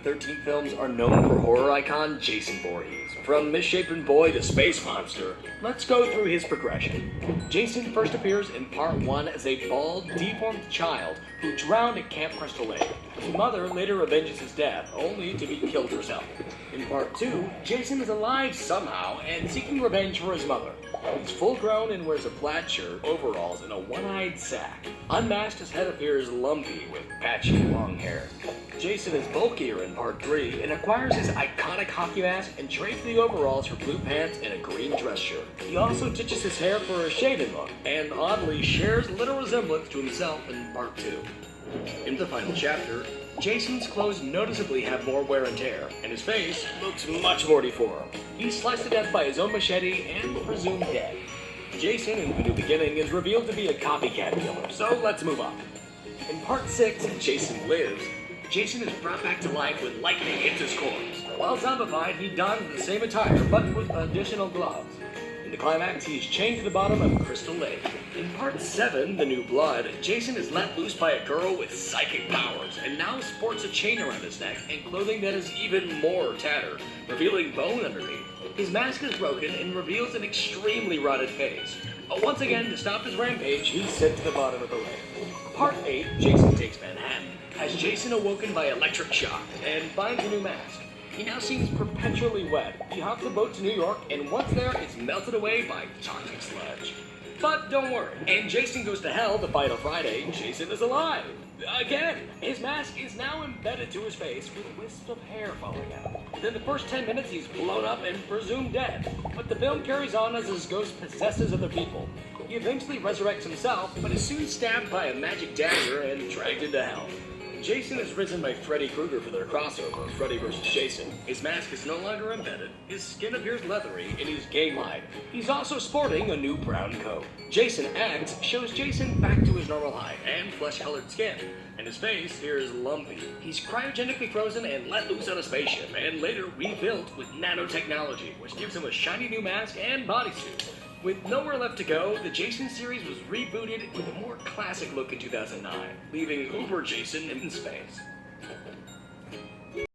the 13 films are known for horror icon Jason Voorhes. From misshapen boy to space monster, let's go through his progression. Jason first appears in Part 1 as a bald, deformed child who drowned at Camp Crystal Lake. His mother later avenges his death, only to be killed herself. In Part 2, Jason is alive somehow and seeking revenge for his mother. He's full-grown and wears a plaid shirt, overalls, and a one-eyed sack. Unmasked, his head appears lumpy with patchy long hair. Jason is bulkier in Part 3 and acquires his iconic hockey mask and trades the overalls for blue pants and a green dress shirt. He also ditches his hair for a shaven look, and oddly shares little resemblance to himself in Part 2. In the final chapter, Jason's clothes noticeably have more wear and tear, and his face looks much more deformed. He's sliced to death by his own machete and presumed dead. Jason, in The New Beginning, is revealed to be a copycat killer, so let's move on. In Part 6, Jason Lives, Jason is brought back to life when lightning hits his corpse. While zombified, he dons the same attire, but with additional gloves. In the climax, he is chained to the bottom of Crystal Lake. In Part 7, The New Blood, Jason is let loose by a girl with psychic powers, and now sports a chain around his neck and clothing that is even more tattered, revealing bone underneath. His mask is broken and reveals an extremely rotted face. Once again, to stop his rampage, he's sent to the bottom of the lake. Part 8, Jason Takes Manhattan, has Jason awoken by electric shock and finds a new mask. He now seems perpetually wet. He hops a boat to New York, and once there, is melted away by toxic sludge. But don't worry, and Jason Goes to Hell, the final Friday, Jason is alive. Again, his mask is now embedded to his face with wisps of hair falling out. Within the first 10 minutes, he's blown up and presumed dead. But the film carries on as his ghost possesses other people. He eventually resurrects himself, but is soon stabbed by a magic dagger and dragged into hell. Jason is risen by Freddy Krueger for their crossover, Freddy vs. Jason. His mask is no longer embedded, his skin appears leathery, and he's game-eyed. He's also sporting a new brown coat. Jason X shows Jason back to his normal height and flesh-colored skin, and his face here is lumpy. He's cryogenically frozen and let loose on a spaceship, and later rebuilt with nanotechnology, which gives him a shiny new mask and bodysuit. With nowhere left to go, the Jason series was rebooted with a more classic look in 2009, leaving Uber Jason in space.